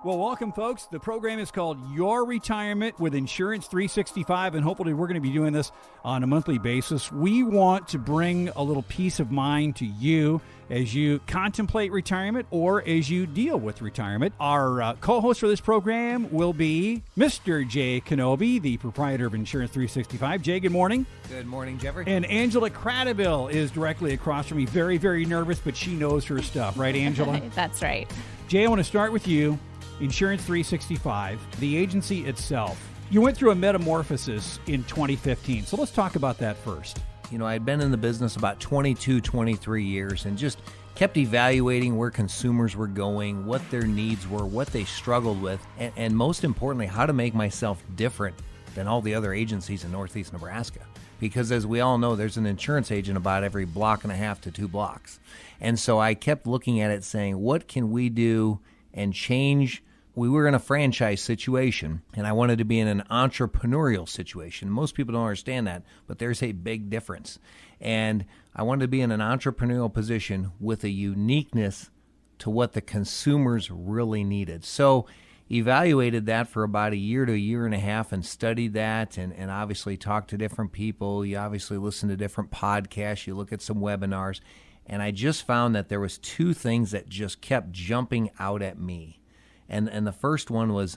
Well, welcome, folks. The program is called Your Retirement with Insurance 365, and hopefully we're going to be doing this on a monthly basis. We want to bring a little peace of mind to you as you contemplate retirement or as you deal with retirement. Our co-host for this program will be Mr. Jay Kenobi, the proprietor of Insurance 365. Jay, good morning. Good morning, Jeffrey. And Angela Cradaville is directly across from me. Very, very nervous, but she knows her stuff. Right, Angela? That's right. Jay, I want to start with you. Insurance 365, the agency itself. You went through a metamorphosis in 2015, so let's talk about that first. You know, I'd been in the business about 22, 23 years and just kept evaluating where consumers were going, what their needs were, what they struggled with, and most importantly, how to make myself different than all the other agencies in Northeast Nebraska. Because as we all know, there's an insurance agent about every block and a half to 2 blocks. And so I kept looking at it saying, what can we do and change? We were in a franchise situation, and I wanted to be in an entrepreneurial situation. Most people don't understand that, but there's a big difference. And I wanted to be in an entrepreneurial position with a uniqueness to what the consumers really needed. So evaluated that for about a year to a year and a half and studied that and obviously talked to different people. You obviously listen to different podcasts. You look at some webinars. And I just found that there was 2 things that just kept jumping out at me. And the first one was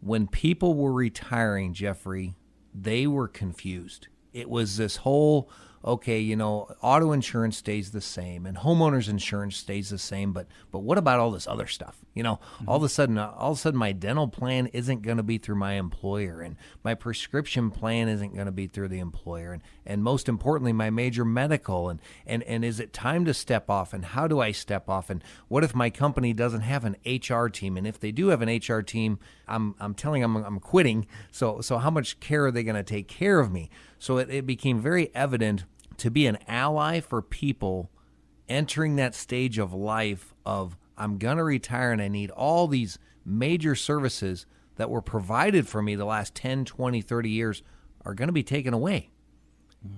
when people were retiring, Jeffrey, they were confused. It was this whole, okay, you know, auto insurance stays the same and homeowners insurance stays the same, but what about all this other stuff? You know, all of a sudden my dental plan isn't going to be through my employer, and my prescription plan isn't going to be through the employer, and most importantly, my major medical, and is it time to step off, and how do I step off, and what if my company doesn't have an HR team, and if they do have an HR team, I'm telling them I'm quitting, so how much care are they going to take care of me? So it became very evident to be an ally for people entering that stage of life of, I'm going to retire and I need all these major services that were provided for me the last 10, 20, 30 years are going to be taken away.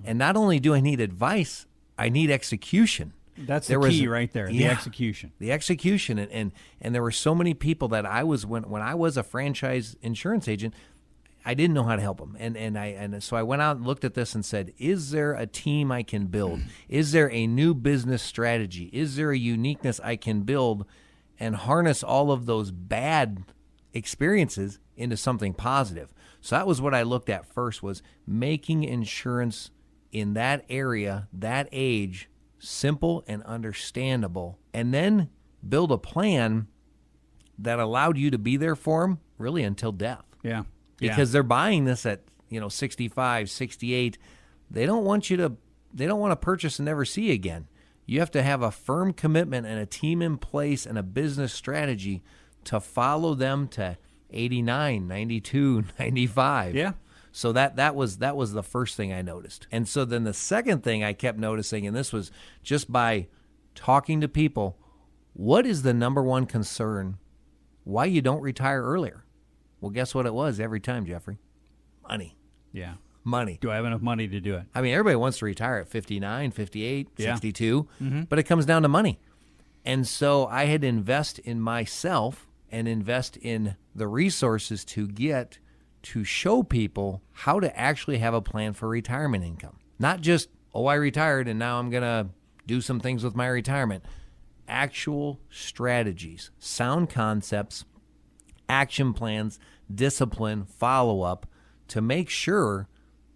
And not only do I need advice, I need execution. That's the key right there, the execution. The execution. And there were so many people that I was, when I was a franchise insurance agent, I didn't know how to help them. And so I went out and looked at this and said, is there a team I can build? Is there a new business strategy? Is there a uniqueness I can build and harness all of those bad experiences into something positive? So that was what I looked at first, was making insurance in that area, that age, simple and understandable, and then build a plan that allowed you to be there for them really until death. Yeah. Because they're buying this at, 65, 68. They don't want to purchase and never see again. You have to have a firm commitment and a team in place and a business strategy to follow them to 89, 92, 95. Yeah. So that was the first thing I noticed. And so then the second thing I kept noticing, and this was just by talking to people, what is the number one concern why you don't retire earlier? Well, guess what it was every time, Jeffrey? Money. Yeah. Money. Do I have enough money to do it? I mean, everybody wants to retire at 59, 58, Yeah. 62, but it comes down to money. And so I had to invest in myself and invest in the resources to get to show people how to actually have a plan for retirement income. Not just, I retired and now I'm going to do some things with my retirement. Actual strategies, sound concepts, action plans, discipline, follow-up to make sure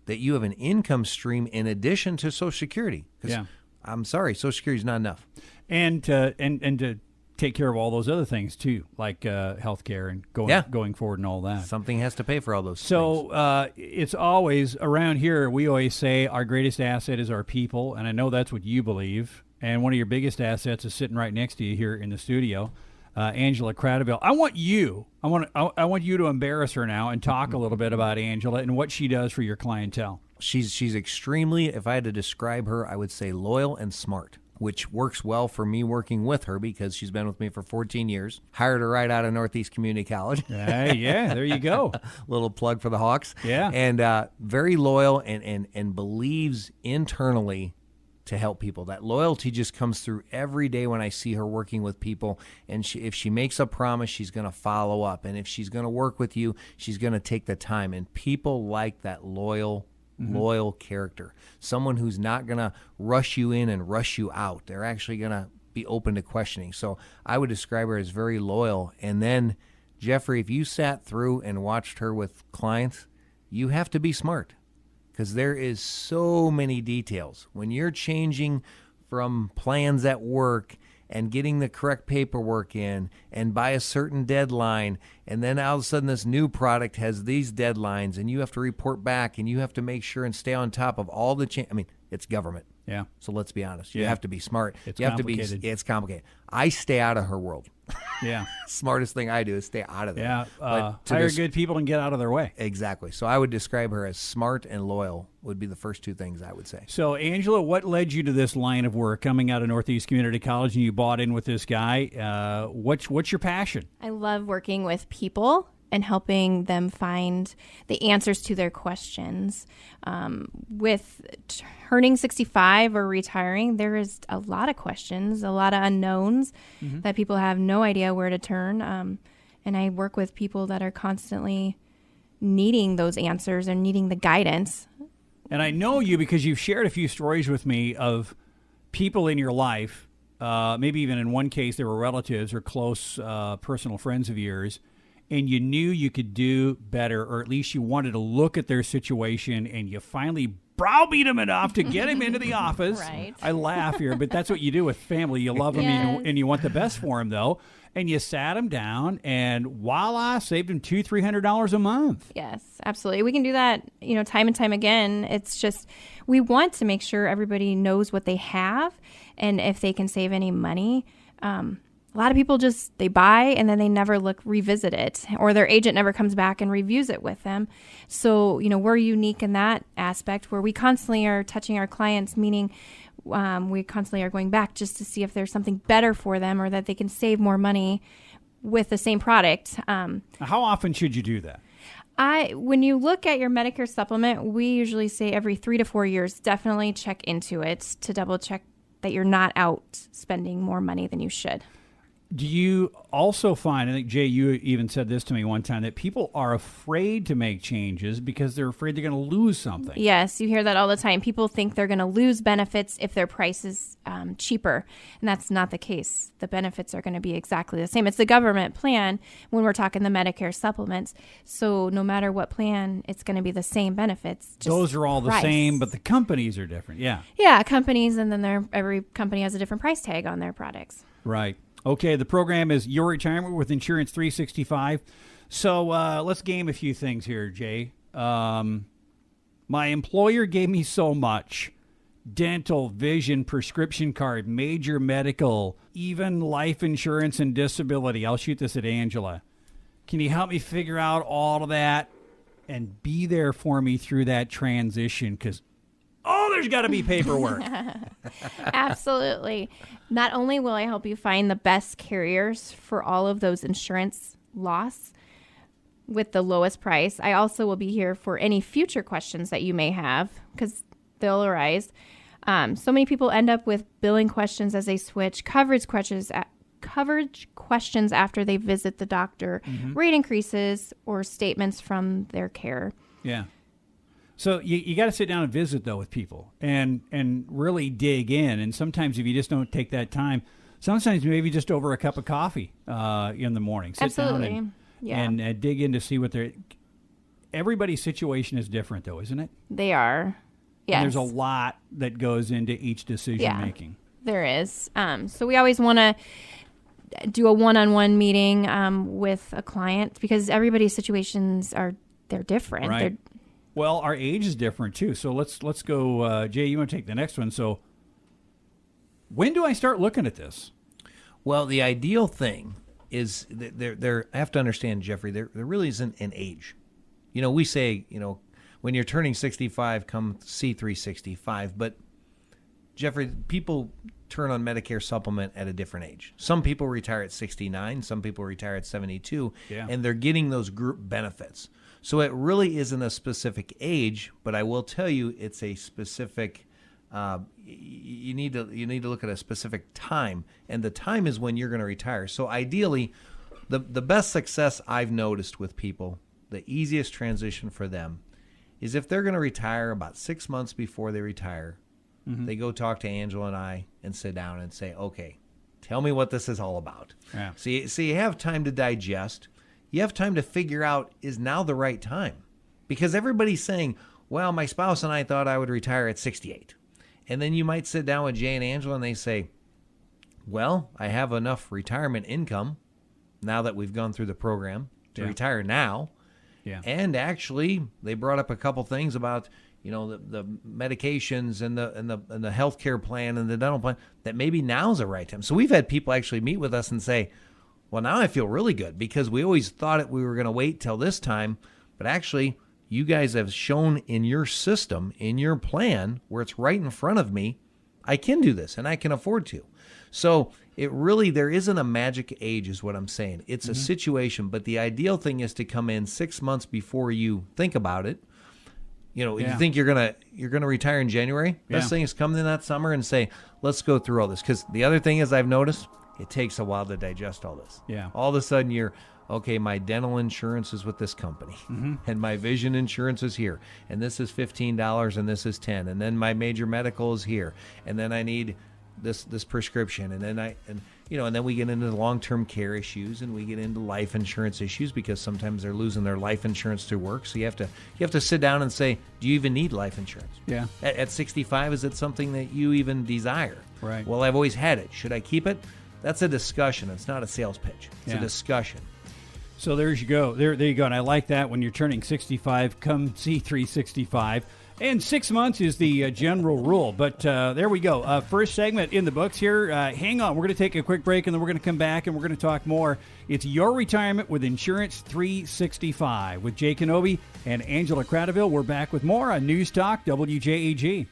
that you have an income stream in addition to Social Security. Yeah. I'm sorry, Social Security is not enough. And to take care of all those other things too, like health care and going forward and all that. Something has to pay for all those things. So it's always, around here, we always say our greatest asset is our people, and I know that's what you believe. And one of your biggest assets is sitting right next to you here in the studio. Angela Cradaville. I want you to embarrass her now and talk a little bit about Angela and what she does for your clientele. She's extremely, if I had to describe her, I would say loyal and smart, which works well for me working with her because she's been with me for 14 years. Hired her right out of Northeast Community College. Yeah, there you go. Little plug for the Hawks. Yeah. And very loyal and believes internally to help people. That loyalty just comes through every day when I see her working with people. And if she makes a promise, she's going to follow up. And if she's going to work with you, she's going to take the time. And people like that loyal character. Someone who's not going to rush you in and rush you out. They're actually going to be open to questioning. So I would describe her as very loyal. And then, Jeffrey, if you sat through and watched her with clients, you have to be smart, because there is so many details. When you're changing from plans at work and getting the correct paperwork in and by a certain deadline, and then all of a sudden this new product has these deadlines and you have to report back and you have to make sure and stay on top of all the change. I mean, it's government. Yeah. So let's be honest. You have to be smart. It's you have complicated. to be. It's complicated. I stay out of her world. Yeah. Smartest thing I do is stay out of there. Yeah. Hire good people and get out of their way. Exactly. So I would describe her as smart and loyal would be the first two things I would say. So, Angela, what led you to this line of work coming out of Northeast Community College, and you bought in with this guy? What's your passion? I love working with people and helping them find the answers to their questions. With turning 65 or retiring, there is a lot of questions, a lot of unknowns that people have no idea where to turn. And I work with people that are constantly needing those answers and needing the guidance. And I know you because you've shared a few stories with me of people in your life, maybe even in one case they were relatives or close personal friends of yours, and you knew you could do better, or at least you wanted to look at their situation, and you finally browbeat them enough to get him into the office. Right. I laugh here, but that's what you do with family. You love them, and you want the best for them, though. And you sat him down, and voila, saved him $200-300 a month. Yes, absolutely. We can do that, time and time again. It's just we want to make sure everybody knows what they have, and if they can save any money. A lot of people they buy and then they never revisit it, or their agent never comes back and reviews it with them. So, we're unique in that aspect where we constantly are touching our clients, meaning we constantly are going back just to see if there's something better for them or that they can save more money with the same product. How often should you do that? When you look at your Medicare supplement, we usually say every 3 to 4 years, definitely check into it to double check that you're not out spending more money than you should. Do you also find, I think, Jay, you even said this to me one time, that people are afraid to make changes because they're afraid they're going to lose something? Yes, you hear that all the time. People think they're going to lose benefits if their price is cheaper, and that's not the case. The benefits are going to be exactly the same. It's the government plan when we're talking the Medicare supplements. So no matter what plan, it's going to be the same benefits. Those are all the same, but the companies are different. Yeah. Yeah, companies, and then every company has a different price tag on their products. Right. Okay, the program is Your Retirement with Insurance 365. So let's game a few things here, Jay. My employer gave me so much. Dental, vision, prescription card, major medical, even life insurance and disability. I'll shoot this at Angela. Can you help me figure out all of that and be there for me through that transition? Because there's got to be paperwork. Absolutely. Not only will I help you find the best carriers for all of those insurance loss with the lowest price, I also will be here for any future questions that you may have, because they'll arise. So many people end up with billing questions as they switch, coverage questions after they visit the doctor, rate increases, or statements from their care. Yeah. So you got to sit down and visit, though, with people and really dig in. And sometimes if you just don't take that time, sometimes maybe just over a cup of coffee in the morning. Sit Absolutely. down and dig in to see what they're... Everybody's situation is different, though, isn't it? They are. Yes. And there's a lot that goes into each decision making. There is. So we always want to do a one-on-one meeting with a client because everybody's situations they're different. Right. Well, our age is different too. So let's go. Jay, you want to take the next one? So when do I start looking at this? Well, the ideal thing is there. I have to understand, Jeffrey. There really isn't an age. We say when you're turning 65, come C365. But Jeffrey, people turn on Medicare supplement at a different age. Some people retire at 69. Some people retire at 72, and they're getting those group benefits. So it really isn't a specific age, but I will tell you it's a specific you need to look at a specific time, and the time is when you're going to retire. So ideally, the best success I've noticed with people, the easiest transition for them, is if they're going to retire about 6 months before they retire, they go talk to Angela and I and sit down and say, okay, tell me what this is all about. Yeah. So you have time to digest. You have time to figure out, is now the right time? Because everybody's saying, well, my spouse and I thought I would retire at 68. And then you might sit down with Jay and Angela and they say, well, I have enough retirement income now that we've gone through the program to retire now. Yeah. And actually, they brought up a couple things about, the medications and the healthcare plan and the dental plan, that maybe now's the right time. So we've had people actually meet with us and say, well, now I feel really good because we always thought we were going to wait till this time, but actually you guys have shown in your system, in your plan, where it's right in front of me, I can do this and I can afford to. So there isn't a magic age is what I'm saying. It's a situation, but the ideal thing is to come in 6 months before you think about it. If you think you're gonna retire in January, best thing is come in that summer and say, let's go through all this. Because the other thing is I've noticed, it takes a while to digest all this. Yeah. All of a sudden you're, okay, my dental insurance is with this company, and my vision insurance is here, and this is $15 and this is $10, and then my major medical is here, and then I need this prescription, and then we get into the long-term care issues, and we get into life insurance issues because sometimes they're losing their life insurance through work. So you have to sit down and say, do you even need life insurance? Yeah. At 65, is it something that you even desire? Right. Well, I've always had it. Should I keep it? That's a discussion. It's not a sales pitch. It's a discussion. So there you go. There you go. And I like that. When you're turning 65, come see 365. And 6 months is the general rule. But there we go. First segment in the books here. Hang on. We're going to take a quick break, and then we're going to come back, and we're going to talk more. It's Your Retirement with Insurance 365 with Jay Kenobi and Angela Cradaville. We're back with more on News Talk WJAG.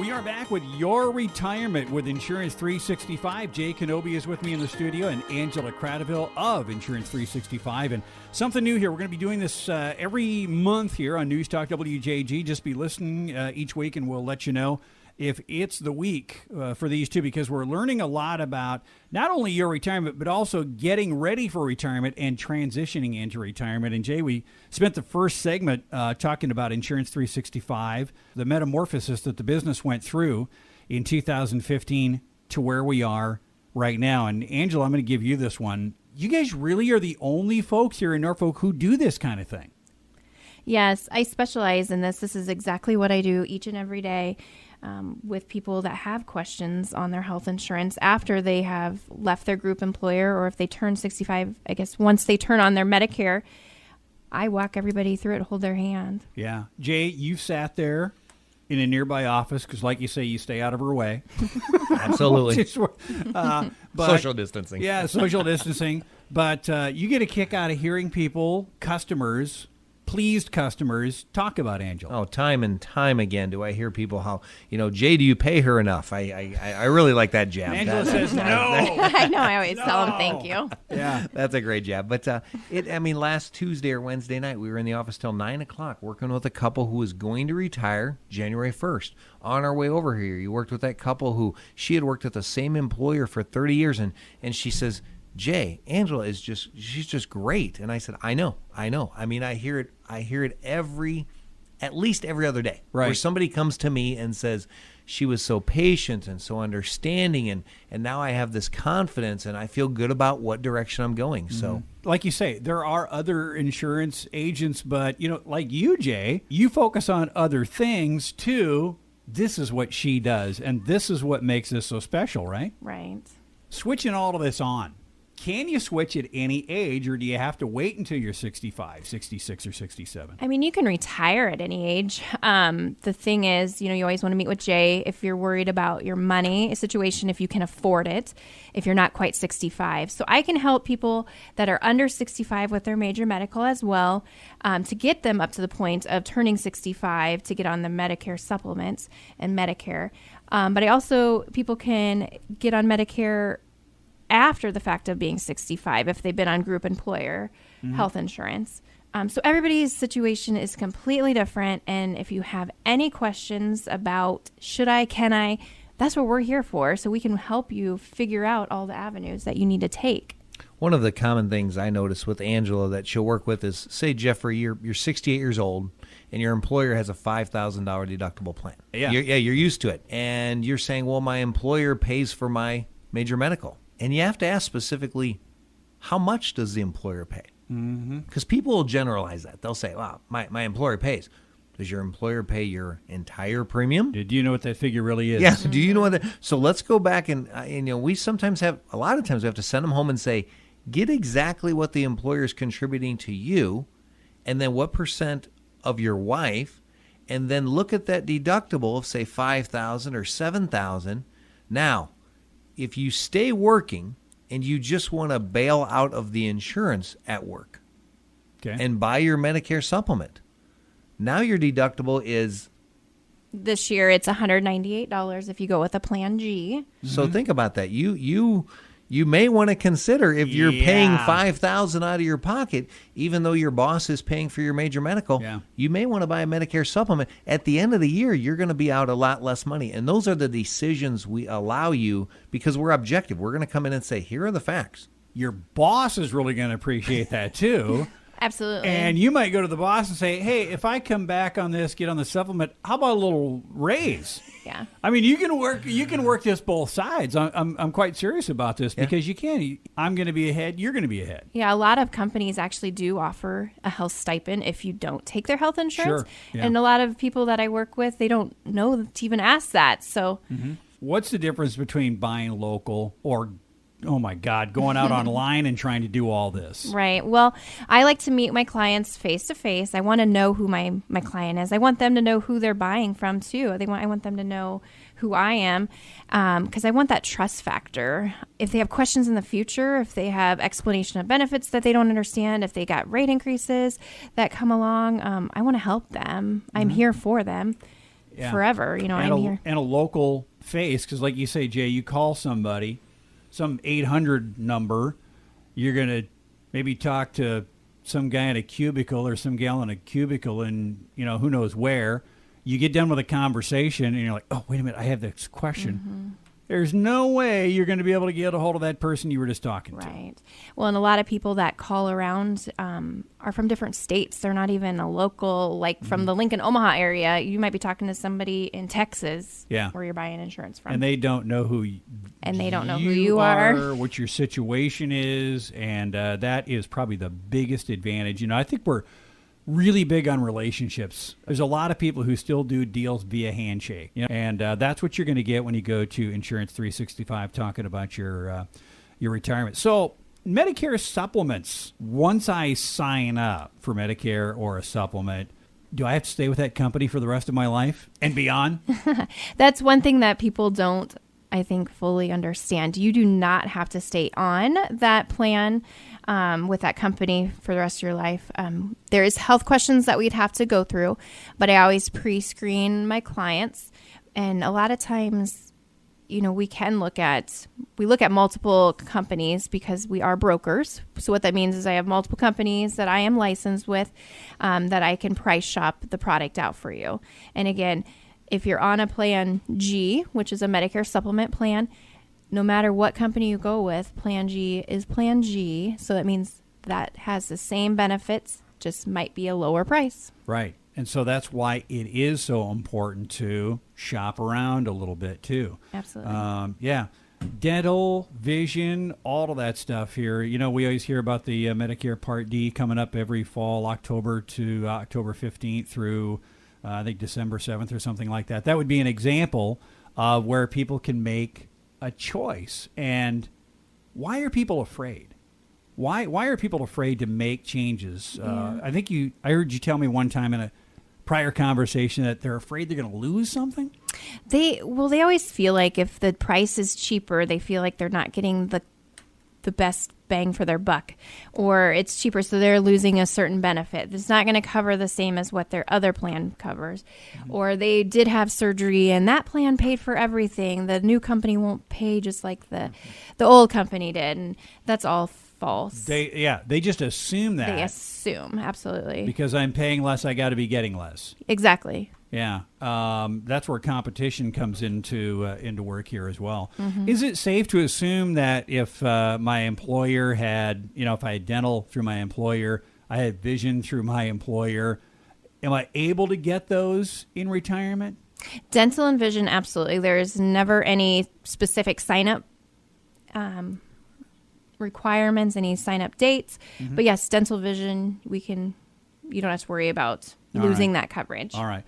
We are back with Your Retirement with Insurance 365. Jay Kenobi is with me in the studio, and Angela Cradaville of Insurance 365. And something new here. We're going to be doing this every month here on News Talk WJG. Just be listening each week, and we'll let you know if it's the week for these two, because we're learning a lot about not only your retirement, but also getting ready for retirement and transitioning into retirement. And Jay, we spent the first segment talking about Insurance 365, the metamorphosis that the business went through in 2015 to where we are right now. And Angela, I'm going to give you this one. You guys really are the only folks here in Norfolk who do this kind of thing. Yes, I specialize in this. This is exactly what I do each and every day. With people that have questions on their health insurance after they have left their group employer, or if they turn 65, I guess once they turn on their Medicare, I walk everybody through it, hold their hand. Yeah. Jay, you sat there in a nearby office because, like you say, you stay out of her way. Absolutely. But, social distancing. Yeah, social distancing. But you get a kick out of hearing people, customers, pleased customers talk about Angela. Oh, time and time again do I hear people how, Jay, do you pay her enough? I really like that jab. Angela says no. I know. I always tell them thank you. Yeah, that's a great jab. But last Tuesday or Wednesday night, we were in the office till 9 o'clock working with a couple who was going to retire January 1st. On our way over here, you worked with that couple who she had worked at the same employer for 30 years, and she says, Jay, Angela she's just great. And I said, I know. I mean, I hear it at least every other day. Right. Where somebody comes to me and says, she was so patient and so understanding, and now I have this confidence and I feel good about what direction I'm going. So, like you say, there are other insurance agents, but like you, Jay, you focus on other things too. This is what she does, and this is what makes this so special, right? Right. Switching all of this on. Can you switch at any age, or do you have to wait until you're 65, 66, or 67? I mean, you can retire at any age. The thing is, you always want to meet with Jay if you're worried about your money situation, if you can afford it, if you're not quite 65. So I can help people that are under 65 with their major medical as well, to get them up to the point of turning 65 to get on the Medicare supplements and Medicare. But people can get on Medicare after the fact of being 65 if they've been on group employer health insurance. So everybody's situation is completely different. And if you have any questions about should I, can I, that's what we're here for. So we can help you figure out all the avenues that you need to take. One of the common things I notice with Angela that she'll work with is, say, Jeffrey, you're 68 years old, and your employer has a $5,000 deductible plan. Yeah. You're used to it. And you're saying, well, my employer pays for my major medical. And you have to ask specifically, how much does the employer pay? Because people will generalize that. They'll say, wow, my employer pays. Does your employer pay your entire premium? Do you know what that figure really is? Yeah. Do you know what that? So let's go back and we sometimes have, a lot of times we have to send them home and say, get exactly what the employer is contributing to you, and then what percent of your wife, and then look at that deductible of, say, $5,000 or $7,000. Now, if you stay working and you just want to bail out of the insurance at work and buy your Medicare supplement, now your deductible is... This year it's $198 if you go with a Plan G. So think about that. You may want to consider, if you're paying $5,000 out of your pocket, even though your boss is paying for your major medical, you may want to buy a Medicare supplement. At the end of the year, you're going to be out a lot less money. And those are the decisions we allow you, because we're objective. We're going to come in and say, here are the facts. Your boss is really going to appreciate that too. Absolutely. And you might go to the boss and say, hey, if I come back on this, get on the supplement, how about a little raise? Yeah. I mean, you can work this both sides. I'm quite serious about this because you can. I'm going to be ahead. You're going to be ahead. Yeah, a lot of companies actually do offer a health stipend if you don't take their health insurance. Sure. Yeah. And a lot of people that I work with, they don't know to even ask that. So What's the difference between buying local or, oh my God, going out online and trying to do all this? Right. Well, I like to meet my clients face to face. I want to know who my client is. I want them to know who they're buying from too. I want them to know who I am, because I want that trust factor. If they have questions in the future, if they have explanation of benefits that they don't understand, if they got rate increases that come along, I want to help them. I'm here for them forever. I'm here. And a local face, because like you say, Jay, you call somebody, some 800 number, you're going to maybe talk to some guy in a cubicle or some gal in a cubicle and, who knows where. You get done with a conversation and you're like, oh, wait a minute, I have this question. There's no way you're going to be able to get a hold of that person you were just talking to. Right. Well, and a lot of people that call around are from different states. They're not even a local, like from the Lincoln, Omaha area. You might be talking to somebody in Texas where you're buying insurance from. And they don't know who you are, what your situation is, and that is probably the biggest advantage. I think we're really big on relationships. There's a lot of people who still do deals via handshake, and that's what you're going to get when you go to Insurance 365 talking about your retirement. So Medicare supplements, once I sign up for Medicare or a supplement, do I have to stay with that company for the rest of my life and beyond? That's one thing that people don't, I think, fully understand. You do not have to stay on that plan with that company for the rest of your life. There is health questions that we'd have to go through, but I always pre-screen my clients. And a lot of times, we look at multiple companies because we are brokers. So what that means is I have multiple companies that I am licensed with that I can price shop the product out for you. And again, if you're on a Plan G, which is a Medicare supplement plan, no matter what company you go with, Plan G is Plan G. So that means that has the same benefits, just might be a lower price. Right. And so that's why it is so important to shop around a little bit too. Absolutely. Dental, vision, all of that stuff here. We always hear about the Medicare Part D coming up every fall, October to October 15th through I think December 7th or something like that. That would be an example of where people can make a choice. And why are people afraid? Why are people afraid to make changes? I heard you tell me one time in a prior conversation that they're afraid they're going to lose something. They always feel like if the price is cheaper, they feel like they're not getting the best bang for their buck, or it's cheaper, so they're losing a certain benefit. It's not going to cover the same as what their other plan covers. Or they did have surgery and that plan paid for everything. The new company won't pay just like the old company did. And that's all false. They just assume that. They assume, absolutely. Because I'm paying less, I got to be getting less. Exactly. Yeah, that's where competition comes into work here as well. Is it safe to assume that if my employer had, if I had dental through my employer, I had vision through my employer, am I able to get those in retirement? Dental and vision, absolutely. There's never any specific sign-up requirements, any sign-up dates. But yes, dental vision, you don't have to worry about losing that coverage. All right.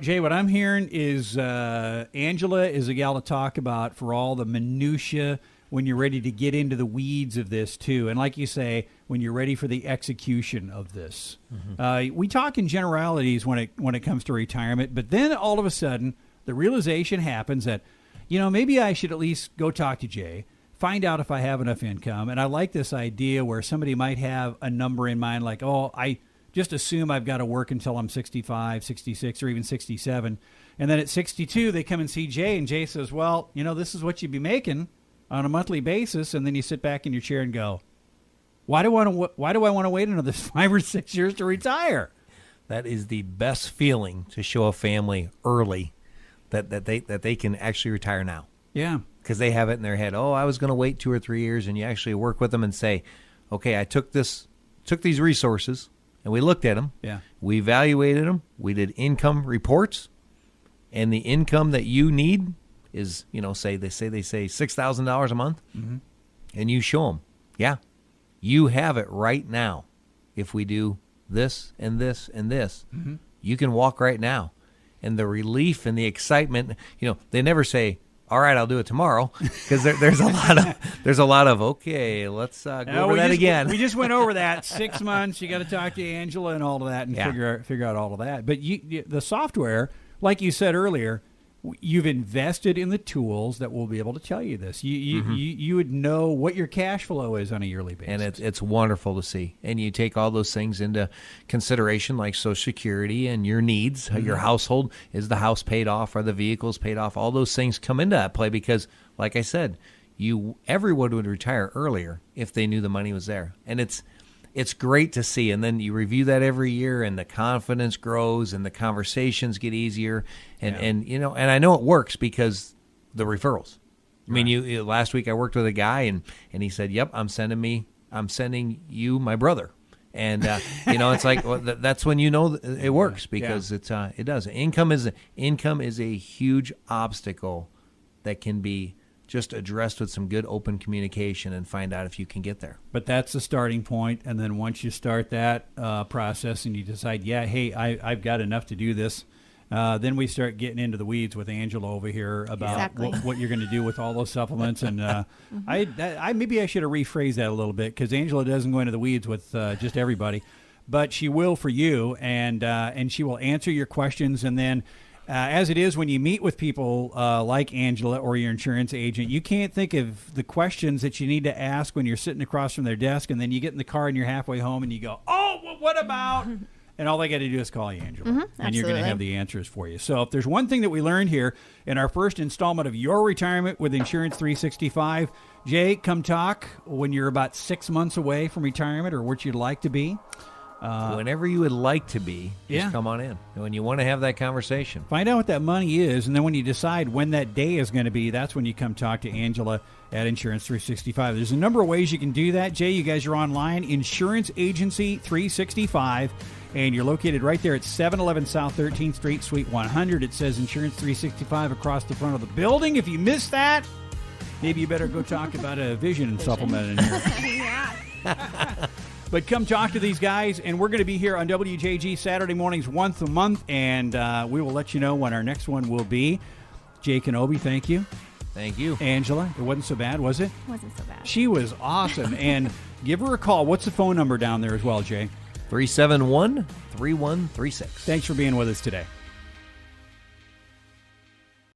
Jay, what I'm hearing is Angela is a gal to talk about for all the minutia when you're ready to get into the weeds of this too. And like you say, when you're ready for the execution of this. We talk in generalities when it comes to retirement, but then all of a sudden the realization happens that, maybe I should at least go talk to Jay, find out if I have enough income. And I like this idea where somebody might have a number in mind like, I just assume I've got to work until I'm 65, 66, or even 67. And then at 62, they come and see Jay, and Jay says, well, this is what you'd be making on a monthly basis. And then you sit back in your chair and go, why do I want to wait another 5 or 6 years to retire? That is the best feeling to show a family early that they can actually retire now. Yeah. Because they have it in their head, I was going to wait 2 or 3 years, and you actually work with them and say, okay, I took these resources, and we looked at them. Yeah. We evaluated them. We did income reports, and the income that you need is, say $6,000 a month, and you show them, yeah, you have it right now. If we do this and this and this, you can walk right now. And the relief and the excitement, they never say, all right, I'll do it tomorrow, because there's a lot of okay, let's go over that again. We just went over that 6 months. You got to talk to Angela and all of that, and figure out all of that. But the software, like you said earlier, you've invested in the tools that will be able to tell you this. You would know what your cash flow is on a yearly basis, and it's wonderful to see. And you take all those things into consideration, like Social Security and your needs, your household. Is the house paid off? Are the vehicles paid off? All those things come into that play because, like I said, everyone would retire earlier if they knew the money was there, and it's great to see. And then you review that every year, and the confidence grows, and the conversations get easier. And and I know it works because the referrals. I mean, last week I worked with a guy, and he said, "Yep, I'm sending you my brother." And it's like that's when it works because it does. Income is a huge obstacle that can be just addressed with some good open communication and find out if you can get there. But that's the starting point, and then once you start that process and you decide, hey, I've got enough to do this, then we start getting into the weeds with Angela over here about what you're going to do with all those supplements. And maybe I should have rephrased that a little bit, because Angela doesn't go into the weeds with just everybody, but she will for you, and she will answer your questions. And then as it is when you meet with people like Angela or your insurance agent, you can't think of the questions that you need to ask when you're sitting across from their desk, and then you get in the car and you're halfway home and you go, well, what about? And all they got to do is call you, Angela, and you're going to have the answers for you. So if there's one thing that we learned here in our first installment of Your Retirement with Insurance 365, Jay, come talk when you're about 6 months away from retirement, or what you'd like to be. Whenever you would like to be, just come on in. When you want to have that conversation. Find out what that money is, and then when you decide when that day is going to be, that's when you come talk to Angela at Insurance 365. There's a number of ways you can do that. Jay, you guys are online, Insurance Agency 365, and you're located right there at 711 South 13th Street, Suite 100. It says Insurance 365 across the front of the building. If you missed that, maybe you better go talk about a vision supplement in here. But come talk to these guys, and we're going to be here on WJG Saturday mornings once a month, and we will let you know when our next one will be. Jay Kenobi, thank you. Thank you. Angela, it wasn't so bad, was it? It wasn't so bad. She was awesome, and give her a call. What's the phone number down there as well, Jay? 371-3136. Thanks for being with us today.